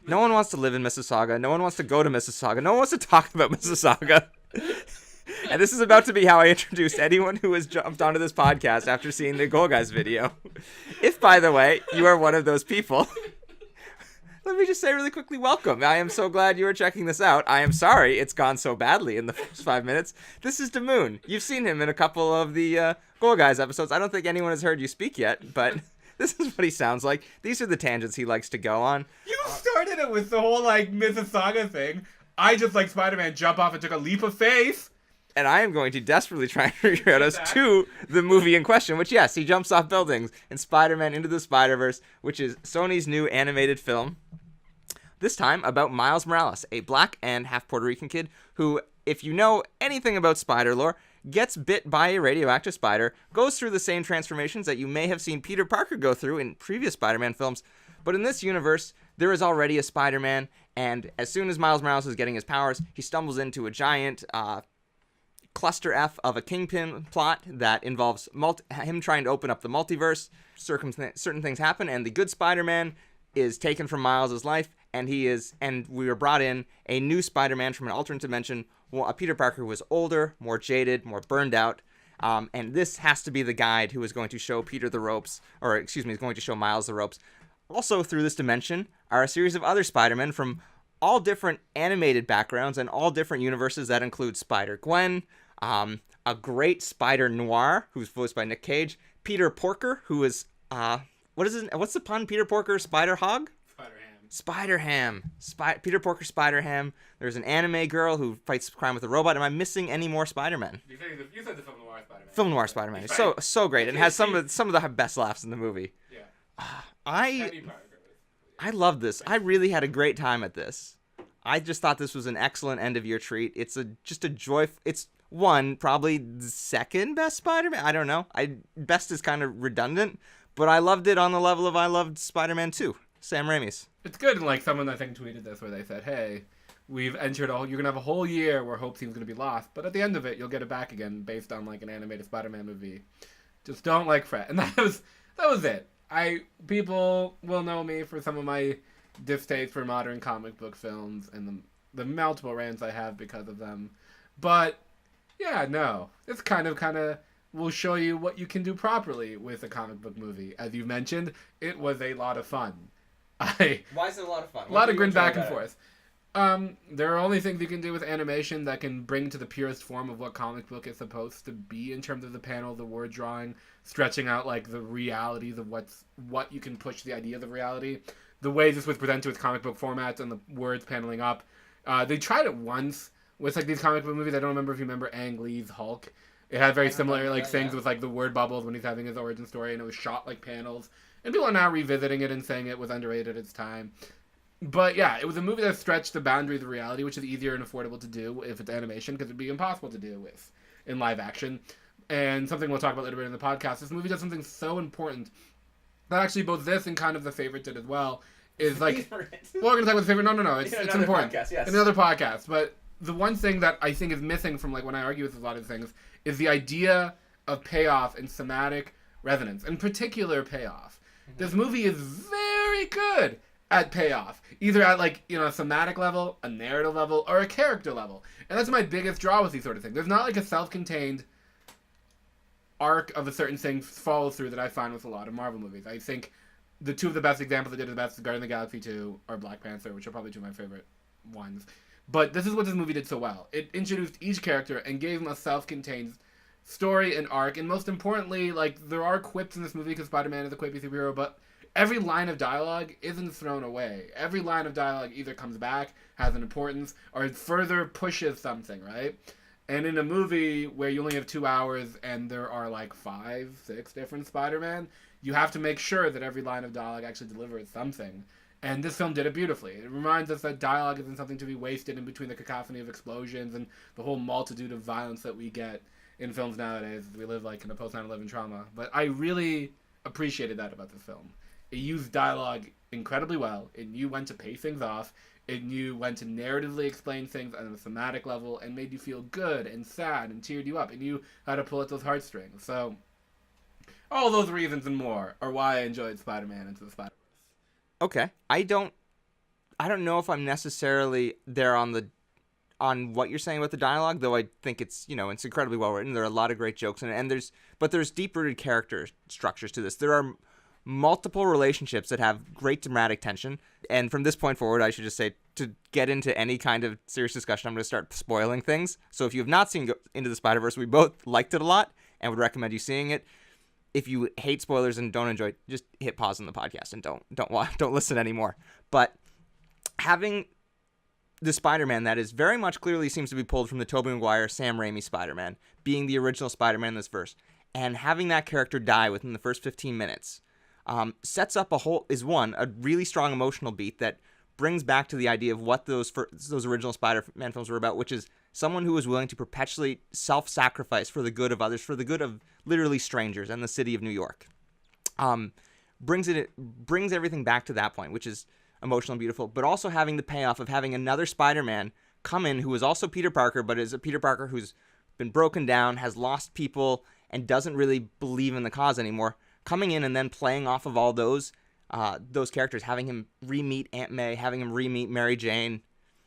No one wants to live in Mississauga. No one wants to go to Mississauga. No one wants to talk about Mississauga. And this is about to be how I introduced anyone who has jumped onto this podcast after seeing the Goal Guys video. If, by the way, you are one of those people, let me just say really quickly, welcome. I am so glad you are checking this out. I am sorry it's gone so badly in the first 5 minutes. This is Damoon. You've seen him in a couple of the Goal Guys episodes. I don't think anyone has heard you speak yet, but this is what he sounds like. These are the tangents he likes to go on. You started it with the whole, Mississauga thing. I just, Spider-Man, jump off and took a leap of faith. And I am going to desperately try and figure out as to the movie in question, which, yes, he jumps off buildings in Spider-Man Into the Spider-Verse, which is Sony's new animated film. This time about Miles Morales, a black and half Puerto Rican kid who, if you know anything about spider lore, gets bit by a radioactive spider, goes through the same transformations that you may have seen Peter Parker go through in previous Spider-Man films. But in this universe, there is already a Spider-Man, and as soon as Miles Morales is getting his powers, he stumbles into a giant cluster F of a Kingpin plot that involves him trying to open up the multiverse. Certain things happen, and the good Spider-Man is taken from Miles' life, and we were brought in a new Spider-Man from an alternate dimension, a Peter Parker who was older, more jaded, more burned out, and this has to be the guide who is going to show Peter the ropes, is going to show Miles the ropes. Also through this dimension are a series of other Spider-Men from all different animated backgrounds and all different universes that include Spider-Gwen, a great Spider-Noir, who's voiced by Nick Cage, Peter Porker, who is, what's the pun? Peter Porker, Spider-Hog? Spider-Ham. Peter Porker, Spider-Ham. There's an anime girl who fights crime with a robot. Am I missing any more Spider-Men? You said the Film Noir Spider-Man. Film Noir Spider-Man. So great, and has some of the best laughs in the movie. Yeah. I love this. I really had a great time at this. I just thought this was an excellent end-of-year treat. It's just a joy. It's probably the second best Spider-Man. I don't know. Best is kind of redundant, but I loved it on the level of I loved Spider-Man 2, Sam Raimi's. It's good, and someone I think tweeted this where they said, hey, we've entered you're going to have a whole year where Hope seems going to be lost, but at the end of it, you'll get it back again based on an animated Spider-Man movie. Just don't fret. And that was it. People will know me for some of my distaste for modern comic book films and the multiple rants I have because of them. But yeah, no, it's kind of will show you what you can do properly with a comic book movie. As you mentioned, it was a lot of fun. Why is it a lot of fun? A lot of grin back and forth. There are only things you can do with animation that can bring to the purest form of what comic book is supposed to be in terms of the panel, the word drawing, stretching out the realities of what you can push the idea of reality. The way this was presented with comic book formats and the words paneling up. They tried it once with these comic book movies. I don't remember if you remember Ang Lee's Hulk. It had very similar things with the word bubbles when he's having his origin story, and it was shot like panels. And people are now revisiting it and saying it was underrated at its time. But yeah, it was a movie that stretched the boundaries of reality, which is easier and affordable to do if it's animation, because it'd be impossible to do with in live action. And something we'll talk about later in the podcast. This movie does something so important that actually both this and kind of The Favorite did as well. Is well, we're gonna talk about The Favorite. No, it's important. Podcast, yes. In another podcast. But the one thing that I think is missing from when I argue with a lot of things is the idea of payoff and thematic resonance, in particular payoff. Mm-hmm. This movie is very good at payoff, either at a thematic level, a narrative level, or a character level. And that's my biggest draw with these sort of things. There's not a self-contained arc of a certain thing follow through that I find with a lot of Marvel movies. I think the two of the best examples that did the best, Guardians of the Galaxy 2 or Black Panther, which are probably two of my favorite ones. But this is what this movie did so well. It introduced each character and gave them a self-contained story and arc. And most importantly, there are quips in this movie because Spider-Man is a quippy superhero, but every line of dialogue isn't thrown away. Every line of dialogue either comes back, has an importance, or further pushes something, right? And in a movie where you only have 2 hours and there are 5, 6 different Spider-Man, you have to make sure that every line of dialogue actually delivers something. And this film did it beautifully. It reminds us that dialogue isn't something to be wasted in between the cacophony of explosions and the whole multitude of violence that we get in films nowadays. We live in a post 9/11 trauma. But I really appreciated that about this film. It used dialogue incredibly well. It knew when to pay things off. It knew when to narratively explain things on a thematic level and made you feel good and sad and teared you up. It knew how to pull at those heartstrings. So, all those reasons and more are why I enjoyed Spider-Man Into the Spider-Verse. Okay. I don't I don't know if I'm necessarily there on what you're saying about the dialogue, though I think it's, it's incredibly well written. There are a lot of great jokes in it, and there's deep-rooted character structures to this. There are multiple relationships that have great dramatic tension, and from this point forward, I should just say, to get into any kind of serious discussion, I'm going to start spoiling things. So if you have not seen Into the Spider-Verse, we both liked it a lot and would recommend you seeing it. If you hate spoilers and don't enjoy it, just hit pause on the podcast and don't listen anymore. But having the Spider-Man that is very much clearly seems to be pulled from the Tobey Maguire, Sam Raimi Spider-Man, being the original Spider-Man in this verse, and having that character die within the first 15 minutes sets up a really strong emotional beat that brings back to the idea of what those original Spider-Man films were about, which is someone who was willing to perpetually self-sacrifice for the good of others, for the good of literally strangers and the city of New York. Brings everything back to that point, which is emotional and beautiful, but also having the payoff of having another Spider-Man come in who is also Peter Parker, but is a Peter Parker who's been broken down, has lost people, and doesn't really believe in the cause anymore, coming in and then playing off of all those characters, having him re-meet Aunt May, having him re-meet Mary Jane.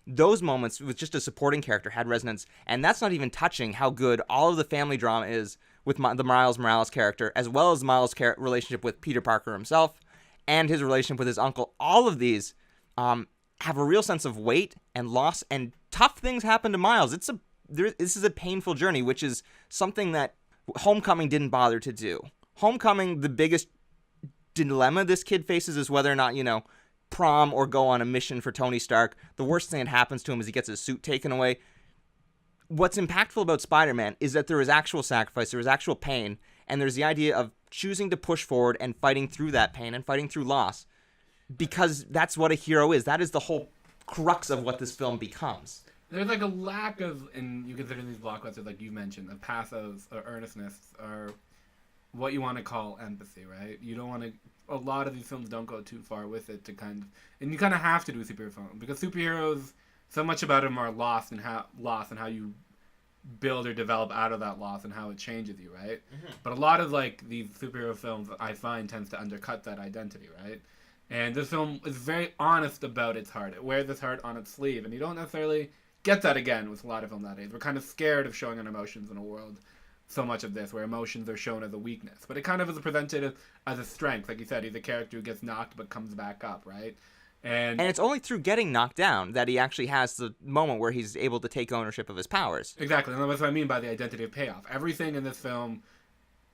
Those moments with just a supporting character had resonance, and that's not even touching how good all of the family drama is with the Miles Morales character, as well as Miles' relationship with Peter Parker himself, and his relationship with his uncle. All of these have a real sense of weight and loss, and tough things happen to Miles. This is a painful journey, which is something that Homecoming didn't bother to do. Homecoming, the biggest dilemma this kid faces is whether or not, prom or go on a mission for Tony Stark. The worst thing that happens to him is he gets his suit taken away. What's impactful about Spider-Man is that there is actual sacrifice, there is actual pain, and there's the idea of choosing to push forward and fighting through that pain and fighting through loss, because that's what a hero is. That is the whole crux of what this film becomes. There's like a lack of, and you consider these blockbusters like you mentioned, of pathos or earnestness or what you want to call empathy, right? You don't want to. A lot of these films don't go too far with it to kind of, and you kind of have to do a superhero film because superheroes, so much about them are loss and how you build or develop out of that loss and how it changes you, right? Mm-hmm. But a lot of like these superhero films I find tends to undercut that identity, right? And this film is very honest about its heart. It wears its heart on its sleeve, and you don't necessarily get that again with a lot of film nowadays. We're kind of scared of showing our emotions in a world so much of this where emotions are shown as a weakness, but it kind of is presented as a strength. Like you said, he's a character who gets knocked but comes back up, right? And it's only through getting knocked down that he actually has the moment where he's able to take ownership of his powers. Exactly, and that's what I mean by the identity of payoff. Everything in this film,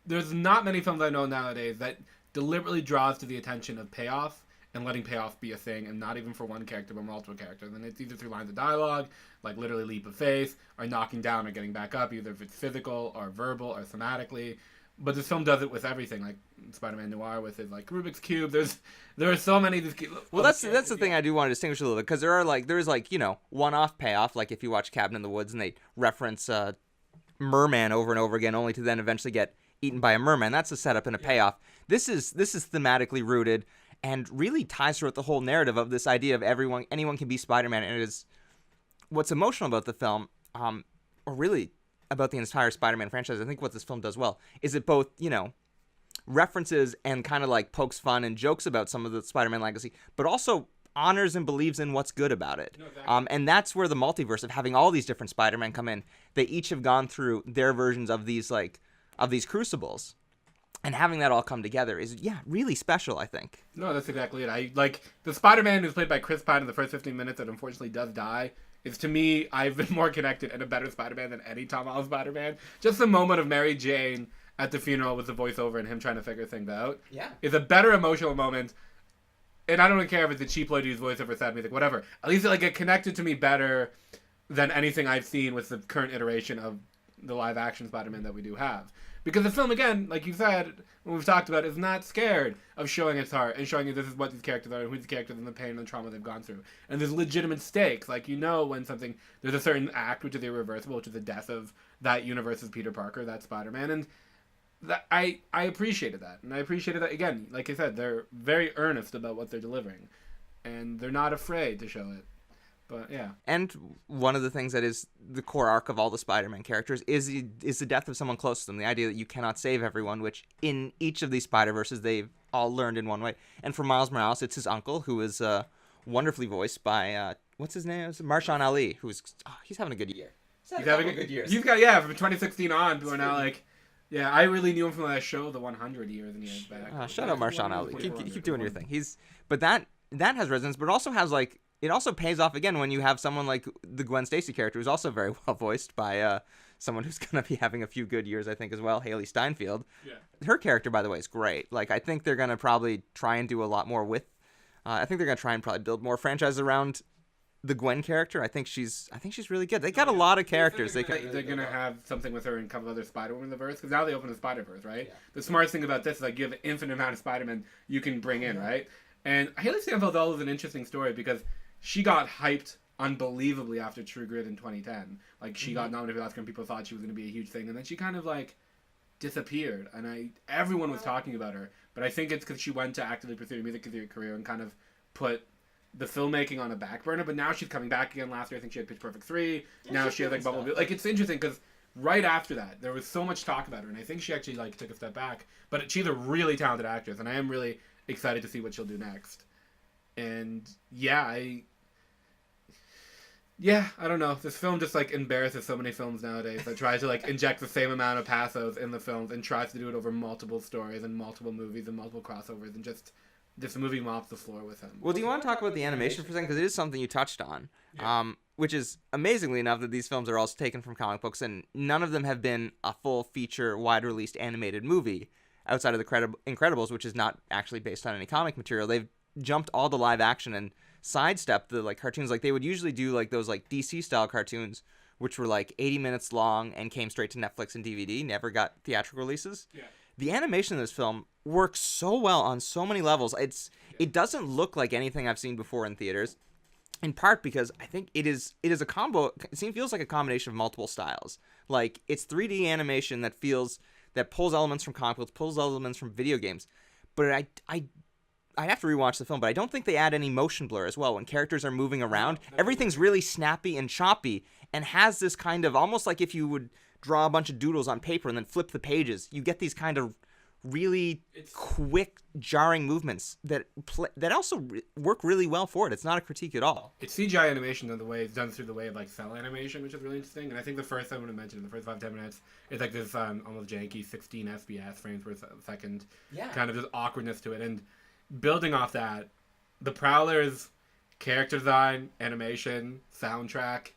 there's not many films I know nowadays that deliberately draws to the attention of payoff and letting payoff be a thing, and not even for one character but multiple characters. And it's either through lines of dialogue, like literally leap of faith, or knocking down or getting back up, either if it's physical or verbal or thematically. But this film does it with everything, like Spider-Man Noir with his like Rubik's Cube. There are so many of these. Well, that's the thing I do want to distinguish a little bit, because there's one-off payoff, like if you watch Cabin in the Woods and they reference Merman over and over again, only to then eventually get eaten by a merman. That's a setup and a payoff. This is thematically rooted and really ties throughout the whole narrative of this idea of anyone can be Spider-Man, and it is what's emotional about the film, or really about the entire Spider-Man franchise. I think what this film does well is it both, references and kind of like pokes fun and jokes about some of the Spider-Man legacy, but also honors and believes in what's good about it. No, exactly. And that's where the multiverse of having all these different Spider-Man come in. They each have gone through their versions of these crucibles. And having that all come together is, really special, I think. No, that's exactly it. I like the Spider-Man who's played by Chris Pine in the first 15 minutes that unfortunately does die. Is, to me, I've been more connected and a better Spider-Man than any Tom Holland Spider-Man. Just the moment of Mary Jane at the funeral with the voiceover and him trying to figure things out is a better emotional moment. And I don't really care if it's a cheap lady whose voiceover, sad music, whatever. At least it connected to me better than anything I've seen with the current iteration of the live-action Spider-Man that we do have. Because the film, again, like you said, when we've talked about, is not scared of showing its heart and showing you this is what these characters are and who these characters and the pain and the trauma they've gone through. And there's legitimate stakes. Like, when there's a certain act which is irreversible, which is the death of that universe's Peter Parker, that Spider-Man. And that, I appreciated that. And I appreciated that, again, like I said, they're very earnest about what they're delivering. And they're not afraid to show it. But yeah. And one of the things that is the core arc of all the Spider-Man characters is the death of someone close to them. The idea that you cannot save everyone, which in each of these Spider-Verses they've all learned in one way. And for Miles Morales, it's his uncle, who is wonderfully voiced by what's his name? It's Marshawn Ali, he's having a good year. He's having a good year. He's got from 2016 on. People are now like, yeah, I really knew him from that show, The 100 Years, and years back. Shout out Marshawn Ali. Keep doing your thing. But that has resonance, but it also has like it also pays off again when you have someone like the Gwen Stacy character who's also very well voiced by someone who's gonna be having a few good years, I think, as well, Haley Steinfeld. Yeah. Her character, by the way, is great. Like I think they're gonna probably try and do a lot more with. I think they're gonna try and probably build more franchises around the Gwen character. I think she's really good. They got a lot of characters. They're gonna have something with her in a couple other Spider-Woman verse because now they open the Spider-Verse, right? Yeah. The smartest thing about this is like you have an infinite amount of Spider-Man you can bring in, right? And Haley Steinfeld is an interesting story because she got hyped unbelievably after True Grit in 2010. Like she got nominated for the Oscar and people thought she was gonna be a huge thing, and then she kind of like disappeared. And everyone was talking about her, but I think it's because she went to actively pursue a music career and kind of put the filmmaking on a back burner, but now she's coming back again. Last year, I think she had Pitch Perfect 3. Now she has like Bumblebee. Like it's interesting because right after that, there was so much talk about her, and I think she actually like took a step back. But she's a really talented actress, and I am really excited to see what she'll do next. And I don't know. This film just like embarrasses so many films nowadays that try to like inject the same amount of pathos in the films and tries to do it over multiple stories and multiple movies and multiple crossovers and just. This movie mops the floor with him. Well, do you want to talk about the animation for a second? Because it is something you touched on, which is amazingly enough that these films are also taken from comic books, and none of them have been a full feature, wide-released animated movie outside of the Incredibles, which is not actually based on any comic material. They've jumped all the live action and sidestepped the like cartoons. Like they would usually do like those like DC-style cartoons, which were like 80 minutes long and came straight to Netflix and DVD, never got theatrical releases. Yeah. The animation in this film works so well on so many levels. It doesn't look like anything I've seen before in theaters, in part because I think it is a combo. It feels like a combination of multiple styles. Like it's 3D animation that pulls elements from comic books, pulls elements from video games. But I have to rewatch the film, but I don't think they add any motion blur as well. When characters are moving around, everything's really snappy and choppy and has this kind of almost like if you would draw a bunch of doodles on paper and then flip the pages, you get these kind of really quick, jarring movements that also work really well for it. It's not a critique at all. It's CGI animation in the way it's done through the way of like cell animation, which is really interesting. And I think the first I'm going to mention, the first 5-10 minutes, is like this almost janky 16 FPS frames per second, kind of just awkwardness to it. And building off that, the Prowler's character design, animation, soundtrack,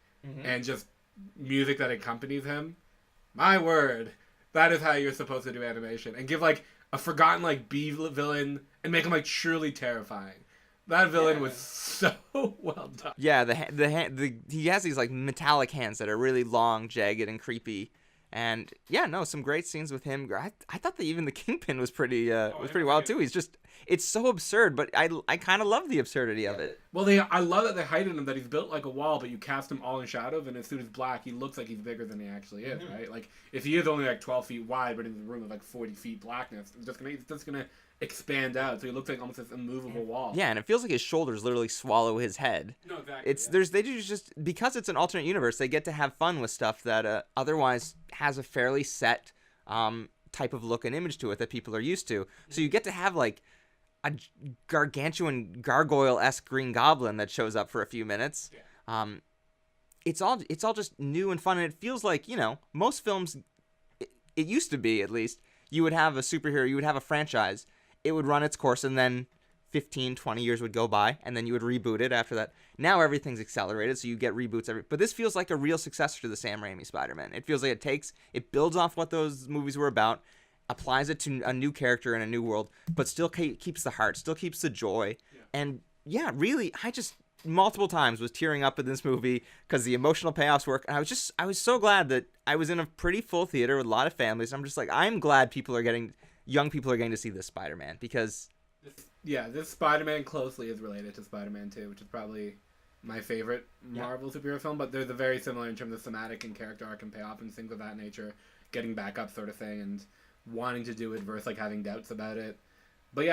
and just music that accompanies him. My word, that is how you're supposed to do animation and give like a forgotten like B villain and make him like truly terrifying. That villain was so well done. Yeah, he has these like metallic hands that are really long, jagged, and creepy. And some great scenes with him. I thought that even the Kingpin was pretty wild too. It's so absurd, but I kind of love the absurdity of it. Well, I love that they hide in him that he's built like a wall, but you cast him all in shadow, and as soon as black, he looks like he's bigger than he actually is, right? Like if he is only like 12 feet wide, but in the room of like 40 feet blackness, it's just gonna expand out, so he looks like almost this immovable wall. Yeah, and it feels like his shoulders literally swallow his head. No, exactly. They do just because it's an alternate universe, they get to have fun with stuff that otherwise has a fairly set type of look and image to it that people are used to. So you get to have like a gargantuan gargoyle-esque Green Goblin that shows up for a few minutes. Yeah. It's all just new and fun, and it feels like, most films, it used to be at least, you would have a superhero, you would have a franchise, it would run its course, and then 15, 20 years would go by, and then you would reboot it after that. Now everything's accelerated, so you get reboots but this feels like a real successor to the Sam Raimi Spider-Man. It feels like it builds off what those movies were about, applies it to a new character in a new world, but still keeps the heart, still keeps the joy. Yeah. And really, I just multiple times was tearing up in this movie because the emotional payoffs work. And I was so glad that I was in a pretty full theater with a lot of families. I'm just like, I'm glad young people are getting to see this Spider-Man because... this Spider-Man closely is related to Spider-Man 2, which is probably my favorite Marvel superhero film, but they're very similar in terms of thematic and character arc and payoff and things of that nature, getting back up sort of thing, and wanting to do it versus like having doubts about it. But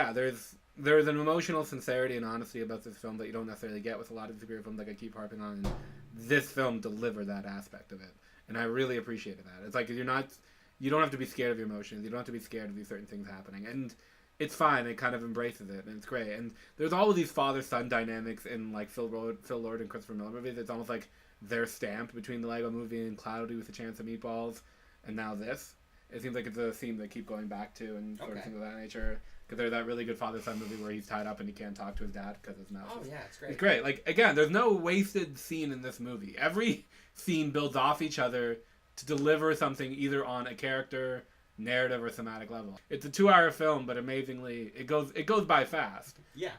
there's an emotional sincerity and honesty about this film that you don't necessarily get with a lot of superhero films, like I keep harping on, and this film delivered that aspect of it, and I really appreciated that. It's like you don't have to be scared of your emotions, you don't have to be scared of these certain things happening, and it's fine. It kind of embraces it, and it's great. And there's all of these father-son dynamics in like Phil Lord and Christopher Miller movies. It's almost like their stamp between the Lego Movie and Cloudy with a Chance of Meatballs, and now this. It seems like it's a theme they keep going back to and sort of things of that nature. Because there's that really good father-son movie where he's tied up and he can't talk to his dad because his mouth. Oh yeah, it's great. It's great. Like again, there's no wasted scene in this movie. Every scene builds off each other to deliver something either on a character, narrative, or thematic level. It's a 2-hour film, but amazingly, it goes by fast. Yeah.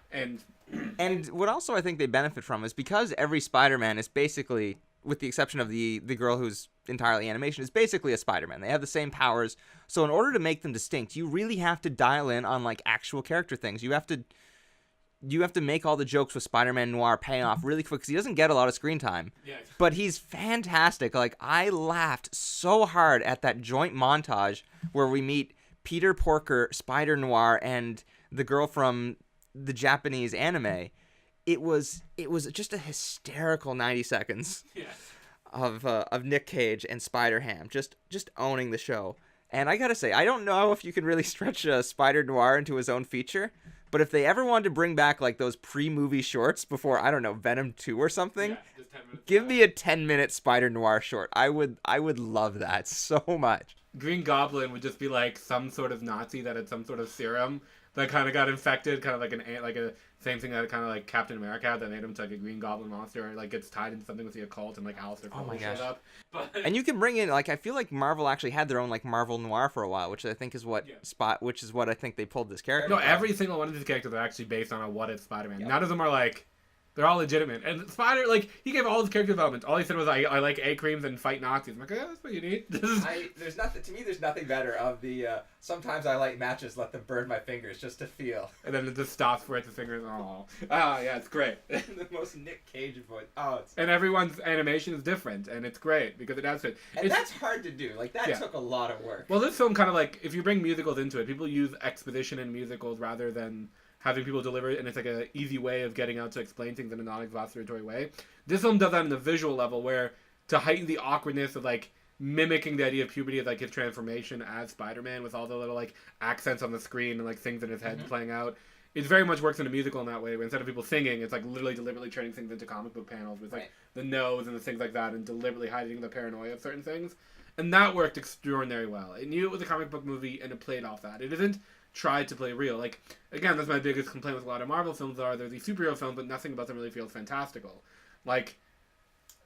And what also I think they benefit from is because every Spider-Man is basically, with the exception of the girl who's entirely animation, is basically a Spider-Man. They have the same powers. So in order to make them distinct, you really have to dial in on like actual character things. You have to make all the jokes with Spider-Man Noir pay off really quick because he doesn't get a lot of screen time. yeah, But he's fantastic. Like, I laughed so hard at that joint montage where we meet Peter Porker, Spider Noir, and the girl from the Japanese anime. It was just a hysterical 90 seconds yeah. of Nick Cage and Spider-Ham just owning the show. And I gotta say, I don't know if you can really stretch Spider Noir into his own feature, but if they ever wanted to bring back like those pre-movie shorts before, I don't know, Venom 2 or something, Just 10 minutes give me a 10-minute Spider Noir short. I would love that so much. Green Goblin would just be like some sort of Nazi that had some sort of serum that kind of got infected, kind of like a same thing that kind of like Captain America had that made him to like a Green Goblin monster, or like gets tied into something with the occult, and like Alistair Oh my Crowley showed gosh. up. But And you can bring in, like, I feel like Marvel actually had their own like Marvel Noir for a while, which I think is what which is what I think they pulled this character. no, from. every single one of these characters are actually based on a what if Spider-Man. Yep. None of them are like. They're all legitimate. And Spider, like, he gave all his character development. All he said was, I like A-creams and fight Nazis. I'm like, yeah, that's what you need. There's nothing better of the sometimes I light matches, let them burn my fingers just to feel. And then it just stops for its fingers. Oh. Yeah, it's great. The most Nick Cage voice. Oh, it's And everyone's animation is different, and it's great because it has fit. and It's- that's hard to do. Like that Yeah. took a lot of work. Well, this film kind of like, if you bring musicals into it, people use exposition in musicals rather than having people deliver it, and it's like an easy way of getting out to explain things in a non-expository way. This film does that in the visual level, where to heighten the awkwardness of like mimicking the idea of puberty of like his transformation as Spider-Man with all the little like accents on the screen and like things in his head playing out. It very much works in a musical in that way, where instead of people singing, it's like literally deliberately turning things into comic book panels with like Right. the nose and the things like that, and deliberately hiding the paranoia of certain things. And that worked extraordinarily well. It knew it was a comic book movie, and it played off that. It isn't tried to play real. Like, again, that's my biggest complaint with a lot of Marvel films are they're these superhero films, but nothing about them really feels fantastical. Like,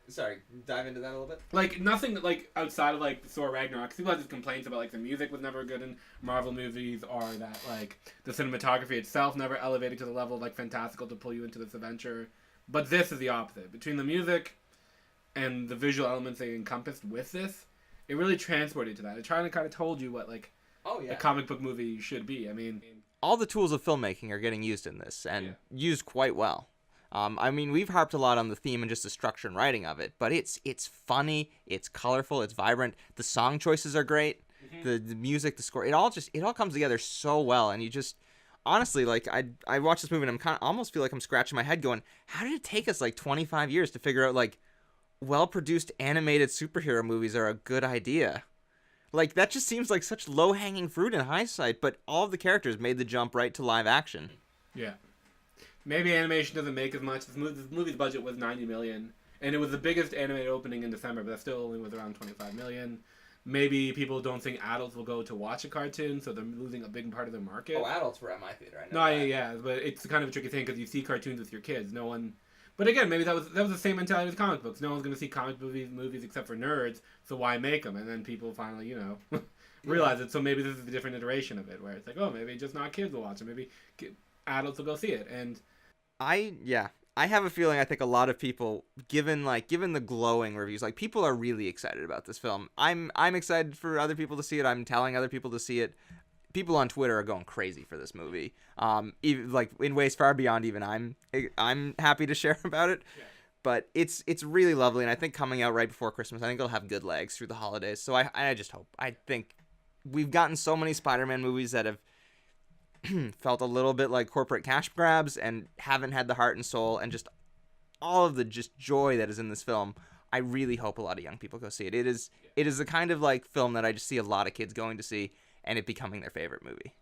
Sorry, dive into that a little bit. like nothing like outside of like Thor Ragnarok. People have these complaints about like the music was never good in Marvel movies, or that like the cinematography itself never elevated to the level of like fantastical to pull you into this adventure. But this is the opposite. Between the music and the visual elements they encompassed with this, it really transported to that. It kind of told you what like Oh a comic book movie should be. I mean, all the tools of filmmaking are getting used in this, and Yeah. used quite well. I mean, we've harped a lot on the theme and just the structure and writing of it, but it's funny, it's colorful, it's vibrant. The song choices are great. The music, the score, it all comes together so well, and you just honestly, like, I watched this movie and I'm almost feel like I'm scratching my head going, how did it take us like 25 years to figure out like well-produced animated superhero movies are a good idea? Like, that just seems like such low-hanging fruit in hindsight, but all of the characters made the jump right to live action. yeah. Maybe animation doesn't make as much. This movie's budget was $90 million, and it was the biggest animated opening in December, but that still only was around $25 million. Maybe people don't think adults will go to watch a cartoon, so they're losing a big part of their market. Adults were at my theater. I know No, yeah, but it's kind of a tricky thing because you see cartoons with your kids. No one, but again, maybe that was the same mentality with comic books. No one's going to see comic movies except for nerds, so why make them? And then people finally, realize it. So maybe this is a different iteration of it, where it's like, oh, maybe just not kids will watch it. Maybe adults will go see it. And I have a feeling I think a lot of people, given the glowing reviews, like, people are really excited about this film. I'm excited for other people to see it. I'm telling other people to see it. People on Twitter are going crazy for this movie. Even like in ways far beyond even I'm happy to share about it. Yeah. But it's really lovely, and I think coming out right before Christmas, I think it'll have good legs through the holidays. So I just hope. I think we've gotten so many Spider-Man movies that have felt a little bit like corporate cash grabs and haven't had the heart and soul and just all of the just joy that is in this film. I really hope a lot of young people go see it. It is the kind of like film that I just see a lot of kids going to see and it becoming their favorite movie.